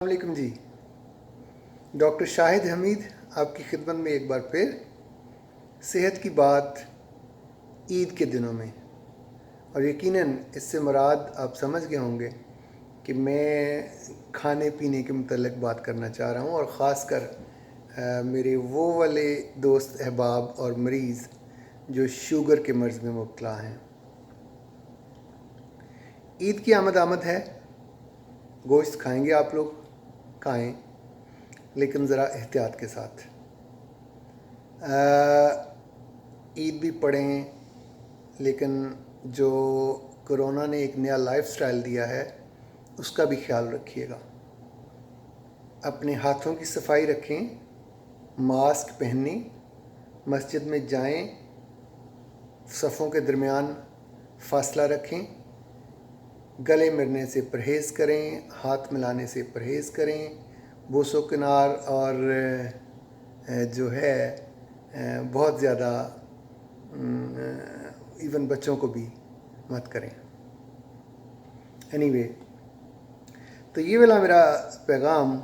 السلام علیکم جی. ڈاکٹر شاہد حمید آپ کی خدمت میں ایک بار پھر. صحت کی بات عید کے دنوں میں، اور یقیناً اس سے مراد آپ سمجھ گئے ہوں گے کہ میں کھانے پینے کے متعلق بات کرنا چاہ رہا ہوں، اور خاص کر میرے وہ والے دوست احباب اور مریض جو شوگر کے مرض میں مبتلا ہیں. عید کی آمد ہے. گوشت کھائیں گے آپ لوگ؟ کھائیں، لیکن ذرا احتیاط کے ساتھ. عید بھی پڑھیں، لیکن جو کرونا نے ایک نیا لائف سٹائل دیا ہے اس کا بھی خیال رکھیے گا. اپنے ہاتھوں کی صفائی رکھیں، ماسک پہنیں، مسجد میں جائیں، صفوں کے درمیان فاصلہ رکھیں، گلے ملنے سے پرہیز کریں، ہاتھ ملانے سے پرہیز کریں، بوس و کنار اور جو ہے بہت زیادہ ایون بچوں کو بھی مت کریں. اینی وے، تو یہ والا میرا پیغام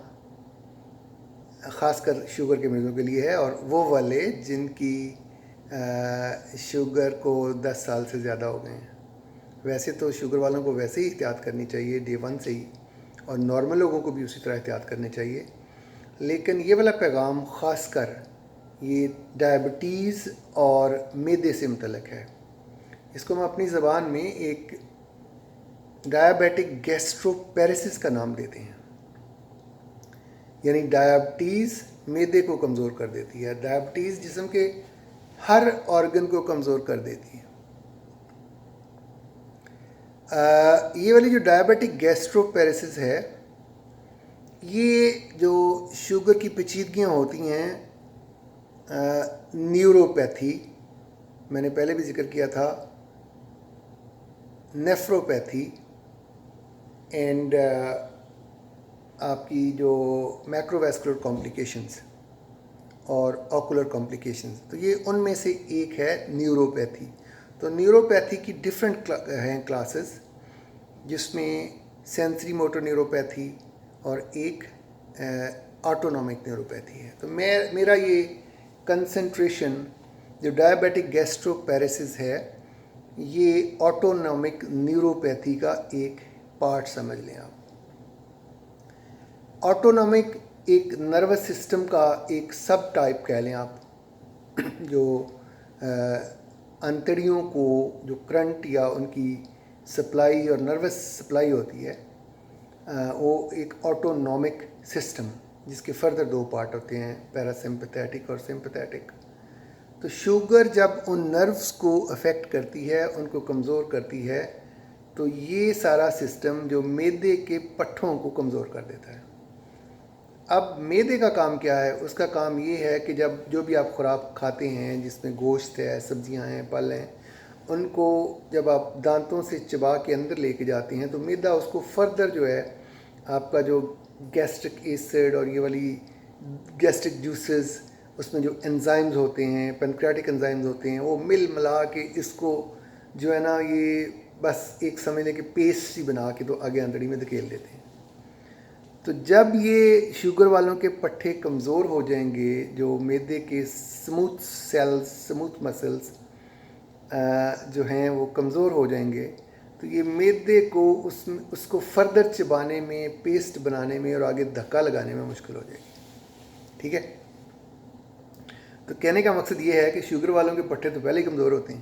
خاص کر شوگر کے مریضوں کے لیے ہے، اور وہ والے جن کی شوگر کو 10 سال سے زیادہ ہو گئے ہیں. ویسے تو شوگر والوں کو ویسے ہی احتیاط کرنی چاہیے ڈے 1 سے ہی، اور نارمل لوگوں کو بھی اسی طرح احتیاط کرنی چاہیے. لیکن یہ والا پیغام خاص کر یہ ڈائبٹیز اور معدے سے متعلق ہے. اس کو ہم اپنی زبان میں ایک ڈائبیٹک گیسٹروپیریسس کا نام دیتے ہیں. یعنی ڈائبٹیز معدے کو کمزور کر دیتی ہے. ڈائبٹیز جسم کے ہر آرگن کو کمزور کر دیتی ہے. یہ والی جو ڈائبیٹک گیسٹروپیریسس ہے، یہ جو شوگر کی پیچیدگیاں ہوتی ہیں، نیوروپیتھی میں نے پہلے بھی ذکر کیا تھا، نیفروپیتھی، اینڈ آپ کی جو میکرو ویسکولر کمپلیکیشنز اور آکولر کمپلیکیشنز، تو یہ ان میں سے ایک ہے نیوروپیتھی. تو نیوروپیتھی کی ڈفرینٹ ہیں کلاسز، جس میں سینسری موٹر نیوروپیتھی اور ایک آٹونومک نیوروپیتھی ہے. تو میرا یہ کنسنٹریشن جو ڈائبیٹک گیسٹروپیریسس ہے، یہ آٹونومک نیوروپیتھی کا ایک پارٹ سمجھ لیں آپ. آٹونومک ایک نروس سسٹم کا ایک سب ٹائپ کہہ لیں آپ، جو انتڑیوں کو جو کرنٹ یا ان کی سپلائی اور نروس سپلائی ہوتی ہے، وہ ایک آٹونومک سسٹم، جس کے فردر 2 پارٹ ہوتے ہیں، پیراسمپتھیٹک اور سمپتھیٹک. تو شوگر جب ان نروس کو افیکٹ کرتی ہے، ان کو کمزور کرتی ہے، تو یہ سارا سسٹم جو معدے کے پٹھوں کو کمزور کر دیتا ہے. اب معدے کا کام کیا ہے؟ اس کا کام یہ ہے کہ جب جو بھی آپ خوراک کھاتے ہیں، جس میں گوشت ہے، سبزیاں ہیں، پھل ہیں، ان کو جب آپ دانتوں سے چبا کے اندر لے کے جاتے ہیں، تو معدہ اس کو فردر جو ہے آپ کا جو گیسٹرک ایسڈ اور یہ والی گیسٹرک جوسز، اس میں جو انزائمز ہوتے ہیں، پینکریاٹک انزائمز ہوتے ہیں، وہ مل ملا کے اس کو جو ہے نا، یہ بس ایک سمجھ لیں کہ پیسٹ سی بنا کے تو آگے انتڑی میں دھکیل دیتے ہیں. تو جب یہ شوگر والوں کے پٹھے کمزور ہو جائیں گے، جو معدے کے سموتھ سیلز، سموتھ مسلز جو ہیں وہ کمزور ہو جائیں گے، تو یہ معدے کو اس کو فردر چبانے میں، پیسٹ بنانے میں اور آگے دھکا لگانے میں مشکل ہو جائے گی. ٹھیک ہے؟ تو کہنے کا مقصد یہ ہے کہ شوگر والوں کے پٹھے تو پہلے ہی کمزور ہوتے ہیں،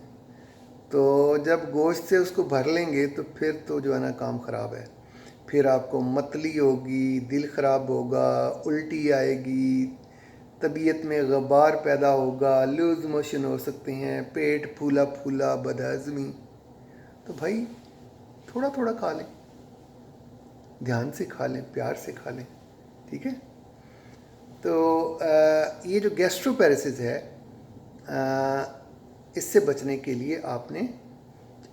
تو جب گوشت سے اس کو بھر لیں گے تو پھر تو جو ہے نا کام خراب ہے. پھر آپ کو متلی ہوگی، دل خراب ہوگا، الٹی آئے گی، طبیعت میں غبار پیدا ہوگا، لوز موشن ہو سکتے ہیں، پیٹ پھولا پھولا، بدہضمی. تو بھائی تھوڑا تھوڑا کھا لیں، دھیان سے کھا لیں، پیار سے کھا لیں. ٹھیک ہے؟ تو یہ جو گیسٹروپیریسس ہے، اس سے بچنے کے لیے آپ نے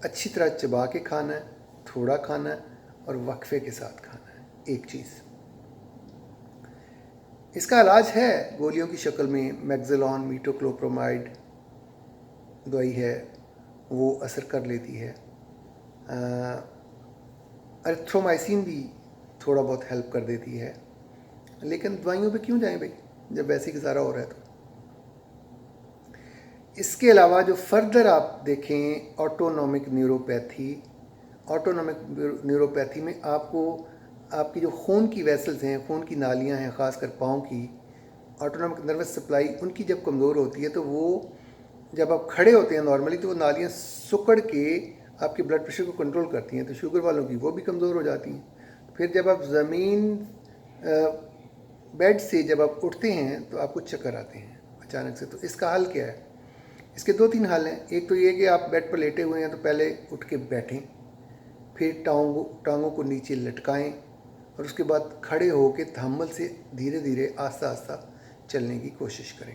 اچھی طرح چبا کے کھانا ہے، تھوڑا کھانا ہے، اور وقفے کے ساتھ کھانا ہے. ایک چیز اس کا علاج ہے گولیوں کی شکل میں، میگزلون میٹوکلوپرومائڈ دوائی ہے، وہ اثر کر لیتی ہے. ارتھرومائسین بھی تھوڑا بہت ہیلپ کر دیتی ہے. لیکن دوائیوں پہ کیوں جائیں بھائی جب ویسے گزارا ہو رہا ہے تو. اس کے علاوہ جو فردر آپ دیکھیں آٹونومک نیوروپیتھی میں آپ کو آپ کی جو خون کی ویسلز ہیں، خون کی نالیاں ہیں، خاص کر پاؤں کی آٹونومک نروس سپلائی ان کی جب کمزور ہوتی ہے تو وہ جب آپ کھڑے ہوتے ہیں نارملی تو وہ نالیاں سکڑ کے آپ کے بلڈ پریشر کو کنٹرول کرتی ہیں، تو شوگر والوں کی وہ بھی کمزور ہو جاتی ہیں. پھر جب آپ بیڈ سے جب آپ اٹھتے ہیں تو آپ کو چکر آتے ہیں اچانک سے. تو اس کا حل کیا ہے؟ اس کے 2-3 حل ہیں. ایک تو یہ کہ آپ بیڈ پر لیٹے ہوئے ہیں تو پہلے اٹھ کے بیٹھیں، پھر ٹانگوں کو نیچے لٹکائیں اور اس کے بعد کھڑے ہو کے تحمل سے دھیرے دھیرے آہستہ آہستہ چلنے کی کوشش کریں.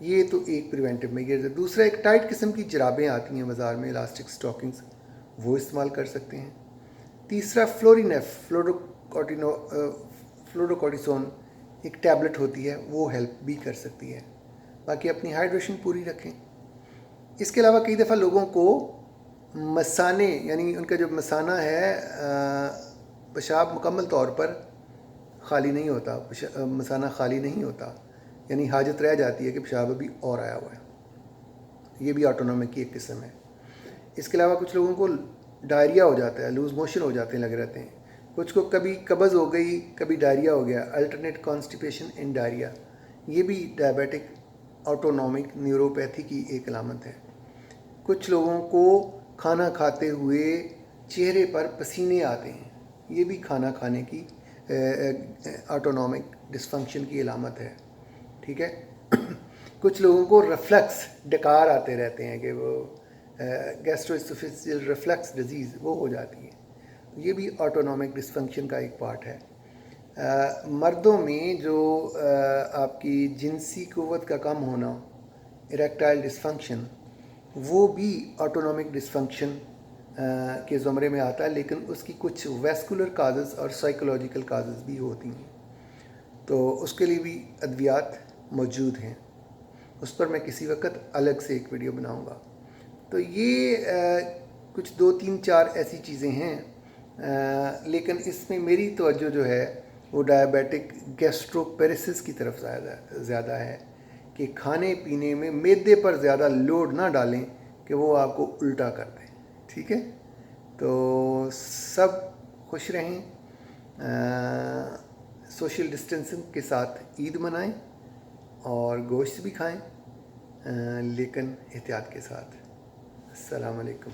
یہ تو ایک پریونٹیو میجر ہے. دوسرا ایک ٹائٹ قسم کی جرابیں آتی ہیں بازار میں، الاسٹک سٹاکنگز، وہ استعمال کر سکتے ہیں. تیسرا فلوروکارٹیسون ایک ٹیبلٹ ہوتی ہے، وہ ہیلپ بھی کر سکتی ہے. باقی اپنی ہائیڈریشن پوری رکھیں. اس کے علاوہ کئی دفعہ لوگوں کو مثانے، یعنی ان کا جو مثانہ ہے پیشاب مکمل طور پر خالی نہیں ہوتا، مثانہ خالی نہیں ہوتا، یعنی حاجت رہ جاتی ہے کہ پیشاب ابھی اور آیا ہوا ہے. یہ بھی آٹونومک کی ایک قسم ہے. اس کے علاوہ کچھ لوگوں کو ڈائریا ہو جاتا ہے، لوز موشن ہو جاتے ہیں، لگ رہتے ہیں. کچھ کو کبھی قبض ہو گئی، کبھی ڈائریا ہو گیا، الٹرنیٹ کانسٹیپیشن ان ڈائریا. یہ بھی ڈائبیٹک آٹونومک نیوروپیتھی کی ایک علامت ہے. کچھ لوگوں کو کھانا کھاتے ہوئے چہرے پر پسینے آتے ہیں، یہ بھی کھانا کھانے کی آٹونومک ڈسفنکشن کی علامت ہے. ٹھیک ہے. کچھ لوگوں کو ریفلیکس ڈکار آتے رہتے ہیں کہ وہ گیسٹرواسوفیجیل ریفلیکس ڈیزیز وہ ہو جاتی ہے. یہ بھی آٹونومک ڈسفنکشن کا ایک پارٹ ہے. مردوں میں جو آپ کی جنسی قوت کا کم ہونا، اریکٹائل ڈسفنکشن، وہ بھی آٹونومک ڈسفنکشن کے زمرے میں آتا ہے، لیکن اس کی کچھ ویسکولر کازز اور سائیکولوجیکل کازز بھی ہوتی ہیں. تو اس کے لیے بھی ادویات موجود ہیں. اس پر میں کسی وقت الگ سے ایک ویڈیو بناؤں گا. تو یہ کچھ 2-3-4 ایسی چیزیں ہیں، لیکن اس میں میری توجہ جو ہے وہ ڈائبیٹک گیسٹروپیریسس کی طرف زیادہ ہے کہ کھانے پینے میں معدے پر زیادہ لوڈ نہ ڈالیں کہ وہ آپ کو الٹا کر دیں. ٹھیک ہے. تو سب خوش رہیں، سوشل ڈسٹینسنگ کے ساتھ عید منائیں اور گوشت بھی کھائیں، لیکن احتیاط کے ساتھ. السلام علیکم.